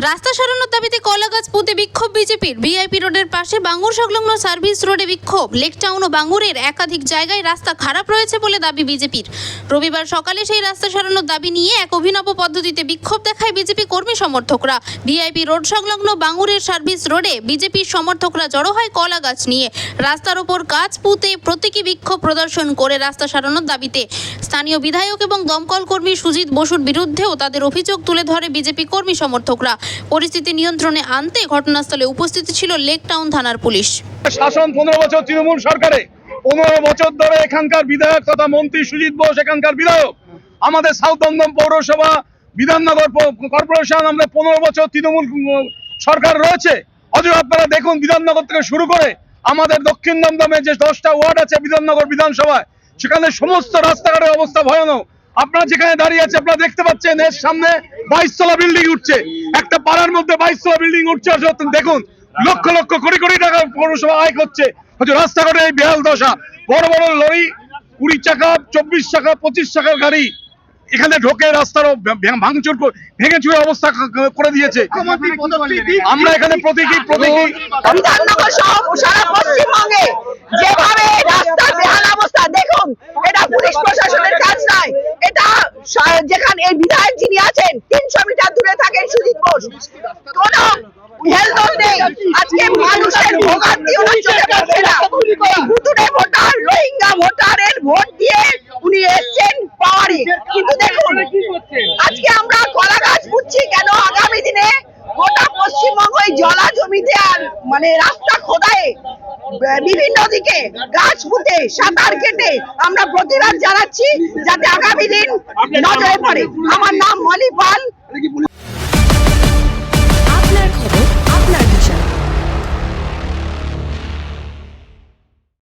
রাস্তা সরানোর দাবিতে কলাগাছ পুঁতে বিক্ষোভ বিজেপির। ভিআইপি রোডের পাশে বাঙ্গুর সংলগ্ন সার্ভিস রোডে বিক্ষোভ। লেকটাউন ও বাঙ্গুরের একাধিক জায়গায় রাস্তা খারাপ রয়েছে বলে দাবি বিজেপির। রবিবার সকালে সেই রাস্তা সরানোর দাবি নিয়ে এক অভিনব পদ্ধতিতে বিক্ষোভ দেখায় বিজেপি কর্মী সমর্থকরা। ভিআইপি রোড সংলগ্ন বাঙ্গুরের সার্ভিস রোডে বিজেপির সমর্থকরা জড়ো হয় কলাগাছ নিয়ে। রাস্তার ওপর গাছ পুঁতে প্রতীকী বিক্ষোভ প্রদর্শন করে রাস্তা সরানোর দাবিতে স্থানীয় বিধায়ক এবং দমকল কর্মী সুজিত বসুর বিরুদ্ধেও তাদের অভিযোগ তুলে ধরে বিজেপি কর্মী সমর্থকরা। পরিস্থিতি নিয়ন্ত্রণে আনতে ঘটনাস্থলে উপস্থিত ছিল লেকটাউন থানার পুলিশ। শাসন 15 বছর তৃণমূল সরকারে 15 বছর ধরে এখানকার বিধায়ক তথা মন্ত্রী সুজিত বোস এখানকার বিধায়ক। আমাদের সাউথ দমদম পৌরসভা বিধাননগর কর্পোরেশন আমরা 15 বছর তৃণমূল সরকার রয়েছে। অথচ আপনারা দেখুন বিধাননগর থেকে শুরু করে আমাদের দক্ষিণ দমদমে যে 10টা ওয়ার্ড আছে বিধাননগর বিধানসভায়, সেখানে সমস্ত রাস্তাঘাটের অবস্থা ভয়ানক। আপনারা যেখানে দাঁড়িয়ে আছে আপনারা দেখতে পাচ্ছেন এর সামনে 22 তলা বিল্ডিং উঠছে। একটা পাড়ার মধ্যে 22 তলা বিল্ডিং উঠছে। দেখুন লক্ষ লক্ষ কোটি কোটি টাকা পৌরসভা আয় করছে, রাস্তাঘাটে এই বেহাল দশা। বড় বড় লরি 20 চাকা 24 চাকা 25 চাকার গাড়ি এখানে ঢোকে রাস্তারও ভাঙচুর ভেঙে চুরে অবস্থা করে দিয়েছে। আমরা এখানে প্রতীকী বিধাননগর সহ সারা পশ্চিমবঙ্গে যেভাবে রাস্তার বেহাল অবস্থা, দেখুন এটা পুলিশ প্রশাসনের কাজ নয়, এটা যেখানে এই বিধায়ক যিনি আছেন 300 মিটার দূরে থাকেন সুজিত বোস, কোন হেলদোল নেই। আজকে মানুষের ভোগান্তি ওনার চোখে পড়ছে না। ভুতুড়ে ভোটার রোহিঙ্গা ভোটারের ভোট দিয়ে উনি এসছেন পাওয়ারে, কিন্তু দেখুন আজকে আমরা কলা গাছ পুঁতছি কেন? আগামী দিনে গোটা পশ্চিমবঙ্গ জলা জমিতে আর রাস্তা খোদায় বিভিন্ন দিকে গাছ পুঁতে সাঁতার কেটে আমরা প্রতিবাদ জানাচ্ছি, যাতে আগামী দিন নজরে পড়ে। আমার নাম মলি পাল।